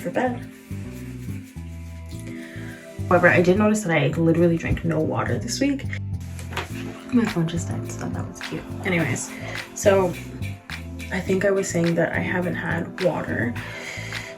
for bed. However, I did notice that I literally drank no water this week. My phone just died, so that was cute. Anyways, so I think I was saying that I haven't had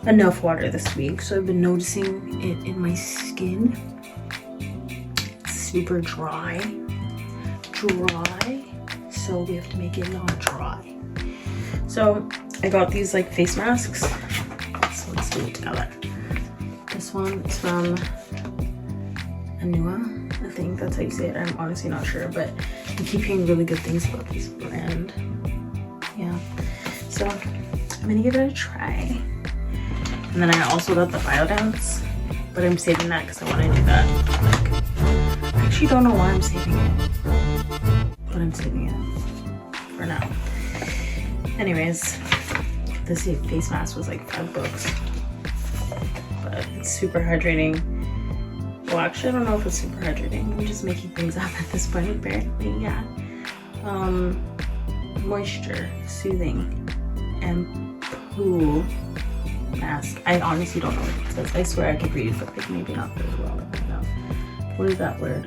enough water this week. So I've been noticing it in my skin. It's super dry. So we have to make it not dry. So I got these like face masks. So let's do it together. This one is from Anua. I think that's how you say it. I'm honestly not sure, but I keep hearing really good things about this brand. Yeah, so I'm gonna give it a try. And then I also got the Biodance, but I'm saving that because I want to do that. Like, I actually don't know why I'm saving it, but I'm saving it for now. Anyways, this face mask was like $5, but it's super hydrating. Well, actually, I don't know if it's super hydrating. I'm just making things up at this point, apparently. Yeah. Moisture, soothing, and poo mask. I honestly don't know what it says. I swear I could read it, but like maybe not very well. I don't know. What is that word?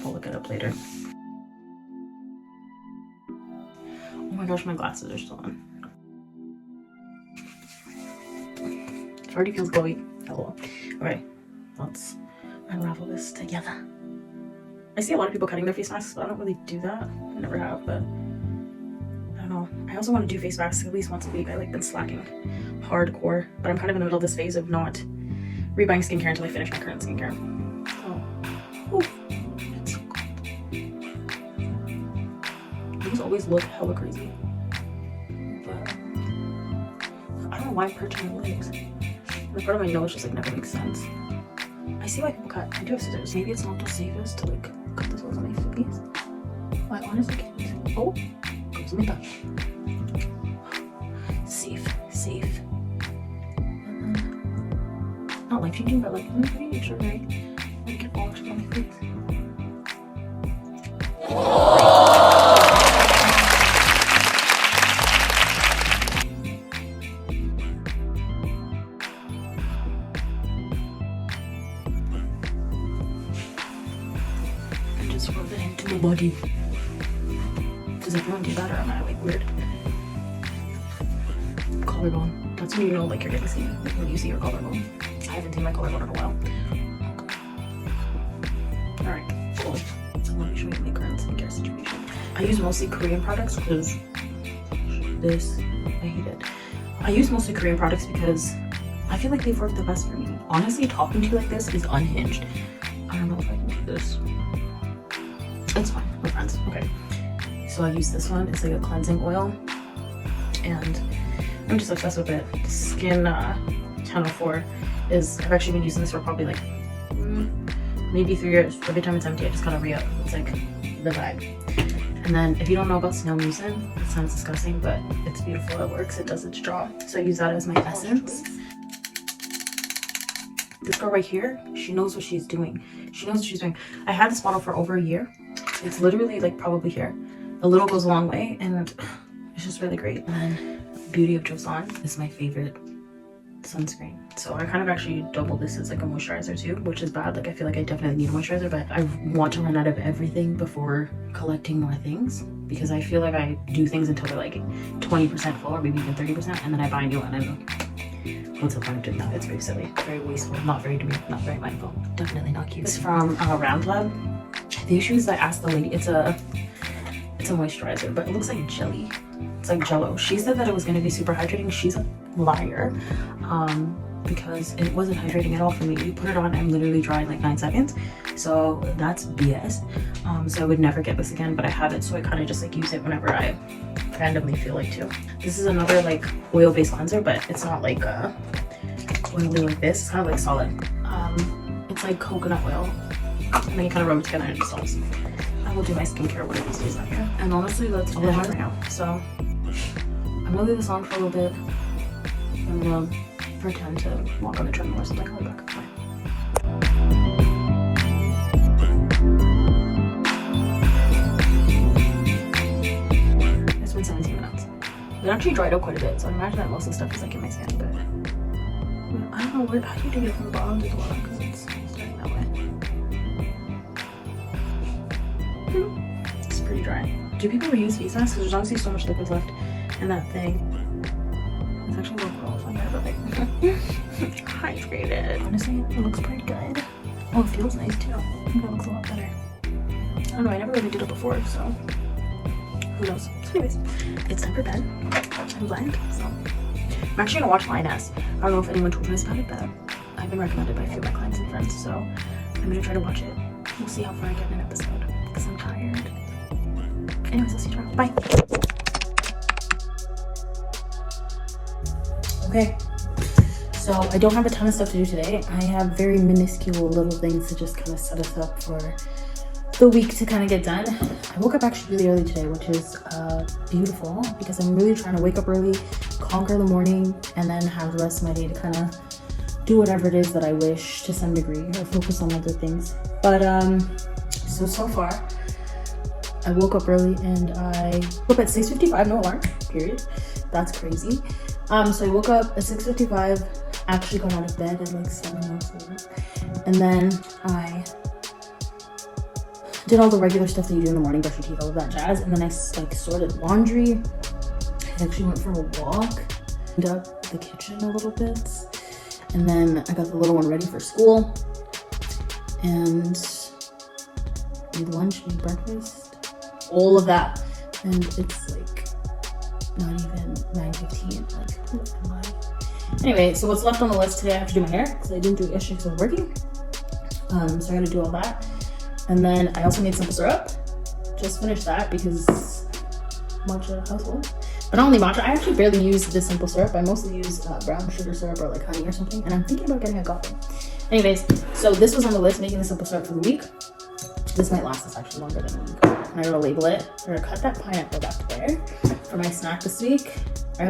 I'll look it up later. Oh my gosh, my glasses are still on. It already feels glowy. Hello. Okay. Let's unravel this together. I see a lot of people cutting their face masks, but I don't really do that. I never have, but I don't know. I also want to do face masks at least once a week. I like been slacking hardcore, but I'm kind of in the middle of this phase of not rebuying skincare until I finish my current skincare. So, ooh, it's so cold. These always look hella crazy, but I don't know why I'm perching my legs. The part of my nose just like never makes sense. I see why people cut. I do have scissors. Maybe it's not the safest to like cut this off on my face. I honestly can't. Oh, goes in my butt. Safe. Not life changing, but like pretty extraordinary. I can fall on my face. Just rub it into my body. Does everyone do that, or am I like weird? Collarbone. That's when you know like you're getting seen. Like when you see your collarbone. I haven't seen my collarbone in a while. Alright, cool. So let me show you my current skincare situation. I use mostly Korean products because this, I hate it. I use mostly Korean products because I feel like they've worked the best for me. Honestly, talking to you like this is unhinged. I don't know if I can do this. It's fine, we're friends. Okay. So I use this one. It's like a cleansing oil. And I'm just obsessed with it. Skin 1004 is, I've actually been using this for probably like maybe 3 years. Every time it's empty, I just kind of re-up. It's like the vibe. And then if you don't know about snail mucin, it sounds disgusting, but it's beautiful. It works. It does its job. So I use that as my essence. This girl right here, she knows what she's doing. She knows what she's doing. I had this bottle for over a year. It's literally like probably here. A little goes a long way, and it's just really great. And then Beauty of Joseon is my favorite sunscreen. So I kind of actually double this as like a moisturizer too, which is bad. Like I feel like I definitely need a moisturizer, but I want to run out of everything before collecting more things, because I feel like I do things until they're like 20% full or maybe even 30%, and then I buy a new one and what's the point of doing that? It's very silly, very wasteful, not very mindful. Definitely not cute. It's from Round Lab. The issue is I asked the lady, it's a moisturizer, but it looks like jelly. It's like jello. She said that it was going to be super hydrating. She's a liar, because it wasn't hydrating at all for me. You put it on, I'm literally dry in like 9 seconds. So that's BS. So I would never get this again, but I have it, so I kind of just like use it whenever I randomly feel like to. This is another like oil-based cleanser, but it's not like oily like this. It's kind of like solid. It's like coconut oil, and then you kind of rub it together and it dissolves. I will do my skincare one of these days out here. And honestly, that's all I have right now. So I'm gonna leave this on for a little bit. I'm gonna pretend to walk on the treadmill or something. I'll be back. Bye. It's been 17 minutes. It actually dried out quite a bit, so I imagine that most of the stuff is like in my skin, but I don't know what, how do you do it from the bottom to the bottom because it's starting that way. It's pretty dry. Do people reuse face masks? Because there's obviously so much liquid left in that thing. It's actually a little off on there, but like hydrated. Honestly, it looks pretty good. Oh, it feels nice too. I think that looks a lot better. I don't know, I never really did it before, so who knows. So anyways, it's time for bed. I'm blank, so I'm actually gonna watch Lioness. I don't know if anyone told you this about it, but I've been recommended by a few of my clients and friends, so I'm gonna try to watch it. We'll see how far I get in an episode because I'm tired. Anyways, I'll see you tomorrow. Bye. Okay, so I don't have a ton of stuff to do today. I have very minuscule little things to just kind of set us up for the week to kind of get done. I woke up actually really early today, which is beautiful because I'm really trying to wake up early, conquer the morning, and then have the rest of my day to kind of do whatever it is that I wish to some degree or focus on other things. But so far I woke up early and I woke up at 6:55, no alarm, period. That's crazy. So I woke up at 6:55, actually got out of bed at like 7 minutes, and then I did all the regular stuff that you do in the morning, brush your teeth, all of that jazz, and then I like sorted laundry. I actually went for a walk, cleaned up the kitchen a little bit, and then I got the little one ready for school, and made lunch, made breakfast, all of that, and it's like not even 9:15. Like, what am I? Anyway, so what's left on the list today? I have to do my hair because I didn't do it yesterday because I was working. So I got to do all that. And then I also made simple syrup. Just finished that because matcha household. But not only matcha, I actually barely use this simple syrup. I mostly use brown sugar syrup or like honey or something. And I'm thinking about getting a coffee. Anyways, so this was on the list, making the simple syrup for the week. This might last us actually longer than a week. And I gotta label it. I'm gonna cut that pineapple back there for my snack this week. I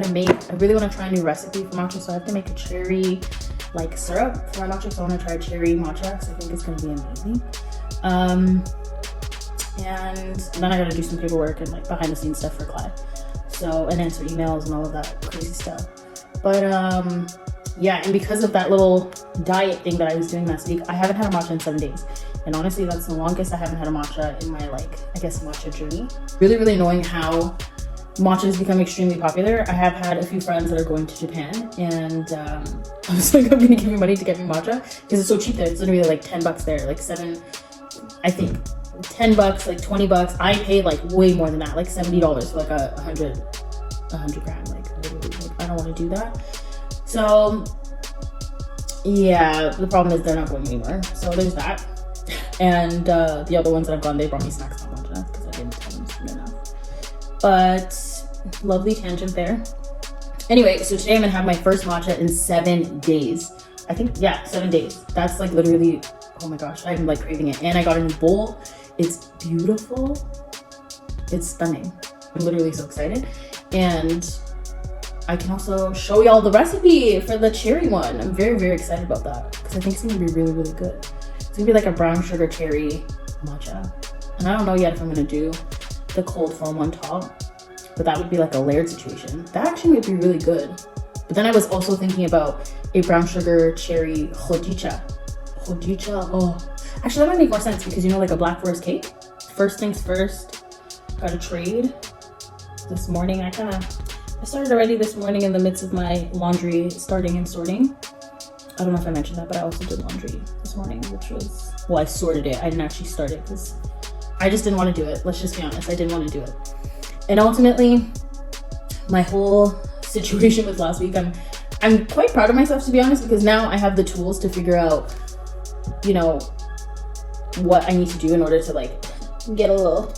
really wanna try a new recipe for matcha, so I have to make a cherry like syrup for my matcha. So I wanna try cherry matcha because I think it's gonna be amazing. And then I gotta do some paperwork and like behind the scenes stuff for Clyde. So, and answer emails and all of that crazy stuff. But yeah, and because of that little diet thing that I was doing last week, I haven't had a matcha in 7 days. And honestly, that's the longest I haven't had a matcha in my like, I guess, matcha journey. Really, really annoying how matcha has become extremely popular. I have had a few friends that are going to Japan, and I was like, I'm gonna give you money to get me matcha because it's so cheap there. It's literally like $10 there, like I think $10, like $20. I paid like way more than that, like $70 for like a 100 gram. Like literally, like, I don't want to do that. So yeah, the problem is they're not going anywhere. So there's that. And the other ones that I've gone, they brought me snacks on lunch because I didn't tell them soon enough. But lovely tangent there. Anyway, so today I'm gonna have my first matcha in 7 days. I think, yeah, 7 days. That's like literally, oh my gosh, I'm like craving it. And I got a new bowl. It's beautiful. It's stunning. I'm literally so excited. And I can also show y'all the recipe for the cherry one. I'm very, very excited about that because I think it's gonna be really, really good. It's gonna be like a brown sugar cherry matcha. And I don't know yet if I'm gonna do the cold foam on top, but that would be like a layered situation. That actually would be really good. But then I was also thinking about a brown sugar cherry hojicha. Hojicha, oh. Actually, that might make more sense because you know, like a Black Forest cake. First things first, got a trade. This morning, I started already this morning in the midst of my laundry starting and sorting. I don't know if I mentioned that, but I also did laundry this morning, which was, well, I sorted it. I didn't actually start it because I just didn't want to do it. Let's just be honest. I didn't want to do it. And ultimately, my whole situation with last week, I'm quite proud of myself, to be honest, because now I have the tools to figure out, you know, what I need to do in order to like get a little,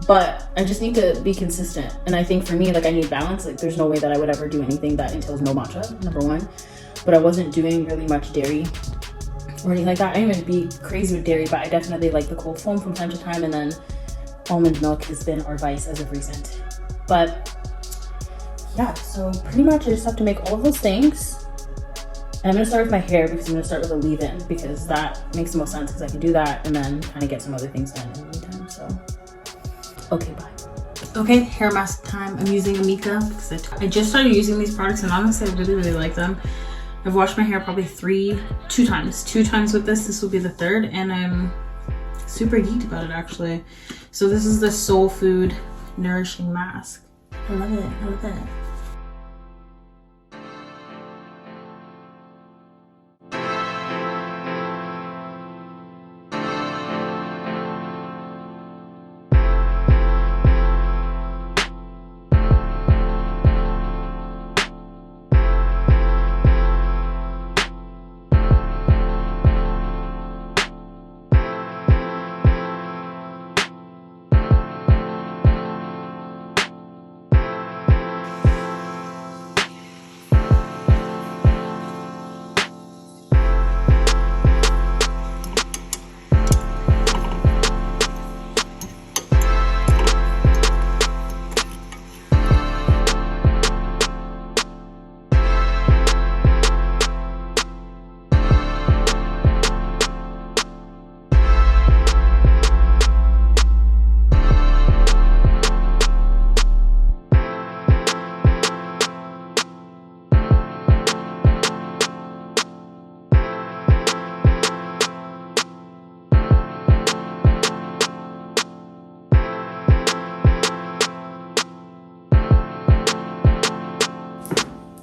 but I just need to be consistent. And I think for me, like I need balance. Like there's no way that I would ever do anything that entails no matcha, number one. But I wasn't doing really much dairy or anything like that. I didn't even be crazy with dairy, but I definitely like the cold foam from time to time. And then almond milk has been our vice as of recent. But yeah, so pretty much I just have to make all of those things. And I'm gonna start with my hair because I'm gonna start with a leave-in because that makes the most sense because I can do that and then kind of get some other things done in the meantime. So, okay, bye. Okay, hair mask time. I'm using Amika because I just started using these products and honestly I really, really like them. I've washed my hair probably two times with this. This will be the third, and I'm super geeked about it actually. So this is the Soul Food Nourishing Mask. I love it. I love it.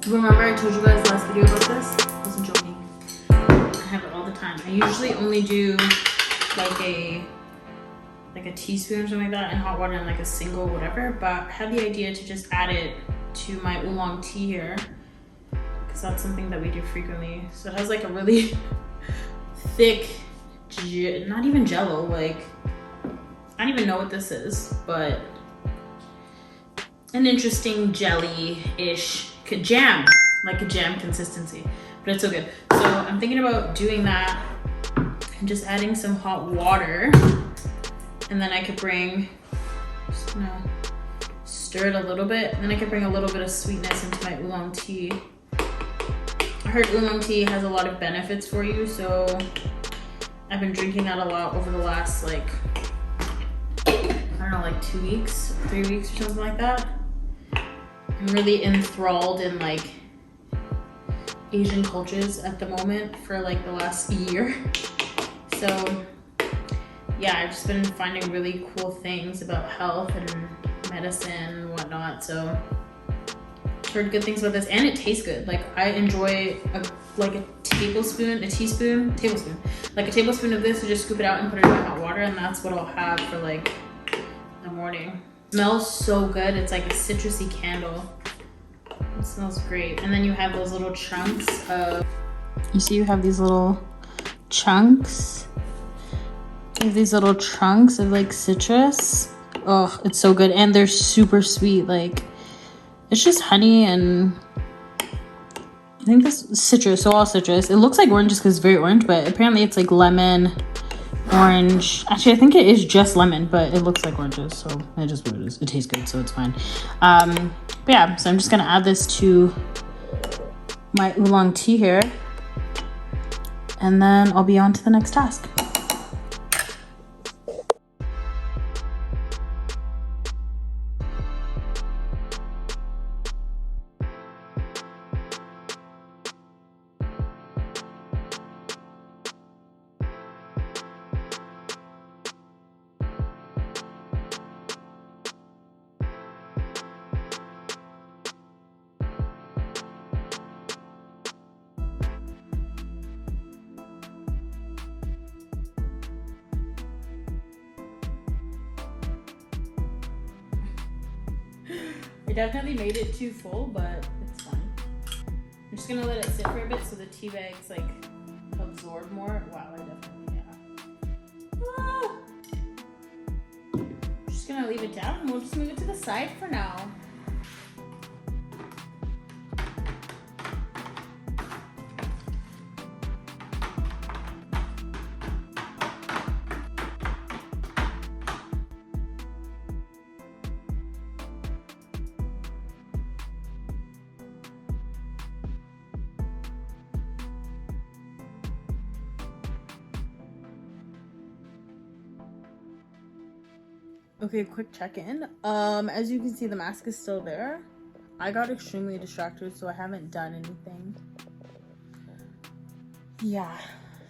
Remember I told you guys last video about this? I wasn't joking. I have it all the time. I usually only do like a teaspoon or something like that in hot water and like a single whatever, but I had the idea to just add it to my oolong tea here because that's something that we do frequently. So it has like a really thick, not even jello, like I don't even know what this is, but an interesting jelly-ish jam, like a jam consistency, but it's so good. So I'm thinking about doing that and just adding some hot water, and then I could bring, just gonna stir it a little bit, and then I could bring a little bit of sweetness into my oolong tea. I heard oolong tea has a lot of benefits for you, so I've been drinking that a lot over the last like, I don't know, like 2 weeks, 3 weeks or something like that. I'm really enthralled in like Asian cultures at the moment for like the last year. So yeah, I've just been finding really cool things about health and medicine and whatnot. So I've heard good things about this, and it tastes good. Like I enjoy like a tablespoon of this, and just scoop it out and put it in my hot water, and that's what I'll have for like the morning. It smells so good. It's like a citrusy candle. It smells great. And then you have those little chunks of, you see you have these little chunks. You have these little chunks of like citrus. Oh, it's so good. And they're super sweet. Like it's just honey and I think this is citrus, so all citrus. It looks like orange just because it's very orange, but apparently it's like lemon, orange. Actually, I think it is just lemon, but it looks like oranges, so it is what it is. It tastes good, so it's fine. But yeah, so I'm just gonna add this to my oolong tea here, and then I'll be on to the next task. I definitely made it too full, but it's fine. I'm just gonna let it sit for a bit so the tea bags like absorb more. Wow, I definitely, yeah. Ah! I'm just gonna leave it down and we'll just move it to the side for now. Okay, quick check-in. As you can see, the mask is still there. I got extremely distracted, so I haven't done anything. Yeah,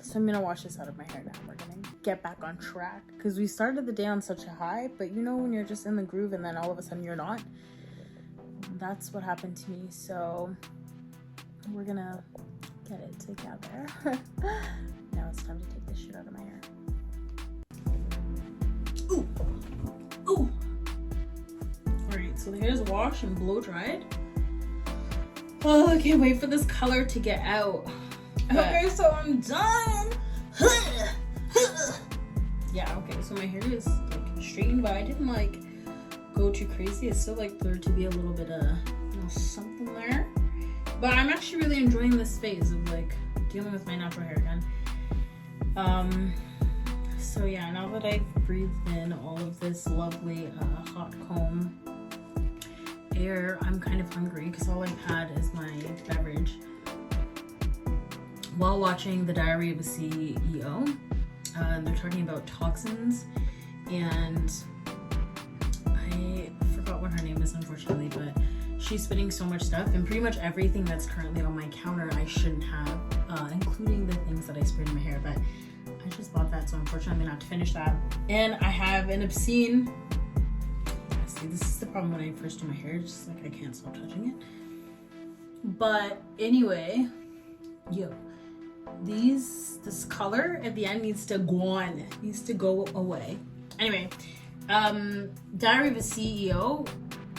so I'm gonna wash this out of my hair now. We're gonna get back on track because we started the day on such a high, but you know when you're just in the groove and then all of a sudden you're not. That's what happened to me. So we're gonna get it together. Now it's time to take this shit out of my hair. Ooh, ooh. All right, so the hair is washed and blow dried. Oh, I can't wait for this color to get out. Okay, so I'm done. Yeah, okay, so my hair is like straightened, but I didn't like go too crazy. It's still like there to be a little bit of, you know, something there. But I'm actually really enjoying this phase of like dealing with my natural hair again. So yeah, now that I've breathed in all of this lovely hot comb air, I'm kind of hungry because all I've had is my beverage while watching The Diary of a CEO. They're talking about toxins, and I forgot what her name is, unfortunately, but she's spitting so much stuff, and pretty much everything that's currently on my counter I shouldn't have, including the things that I sprayed in my hair, but I just bought that, so unfortunately I'm gonna have to finish that. And I have an obscene, see, this is the problem when I first do my hair, just like I can't stop touching it. But anyway, yo, this color at the end needs to go away. Anyway, Diary of a CEO,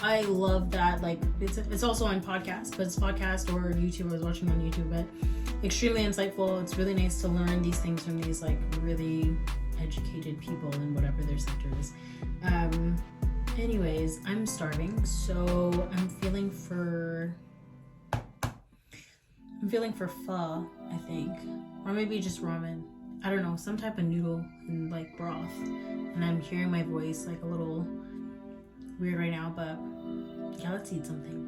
I love that. Like it's also on podcast, but it's podcast or YouTube. I was watching on YouTube, but extremely insightful. It's really nice to learn these things from these like really educated people in whatever their sector is. Anyways, I'm starving, so I'm feeling for pho, I think, or maybe just ramen. I don't know, some type of noodle and like broth. And I'm hearing my voice like a little weird right now, but yeah, let's eat something.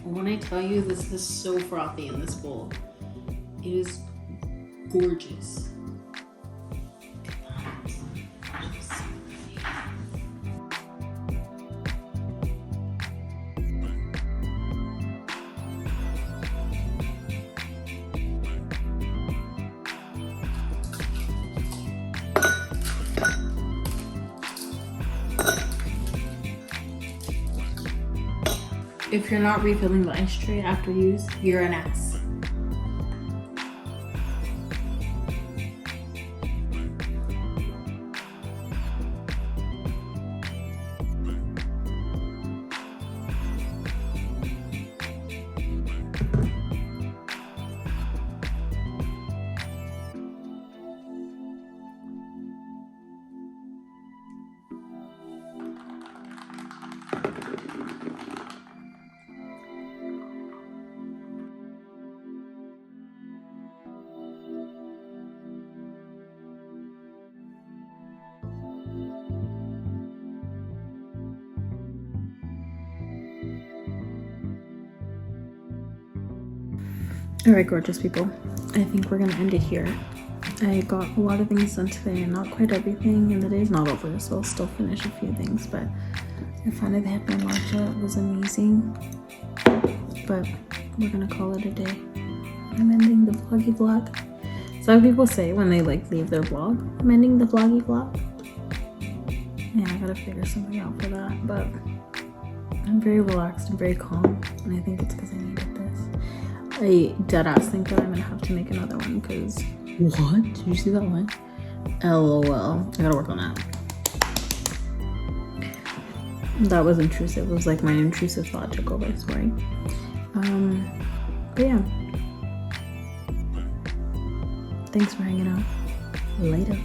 When I tell you this is so frothy in this bowl, it is gorgeous. If you're not refilling the ice tray after use, you're an ass. All right, gorgeous people, I think we're gonna end it here. I got a lot of things done today and not quite everything, and the day's not over, so I'll still finish a few things, but I finally had my matcha. It was amazing, but we're gonna call it a day. I'm ending the vloggy vlog. Some people say when they like leave their vlog, I'm ending the vloggy vlog. Yeah, I gotta figure something out for that, but I'm very relaxed and very calm, and I think it's because I needed this. I deadass think that I'm gonna have to make another one because what? Did you see that one? LOL. I gotta work on that. That was intrusive. It was like my intrusive thought took over. Sorry. But yeah. Thanks for hanging out. Later.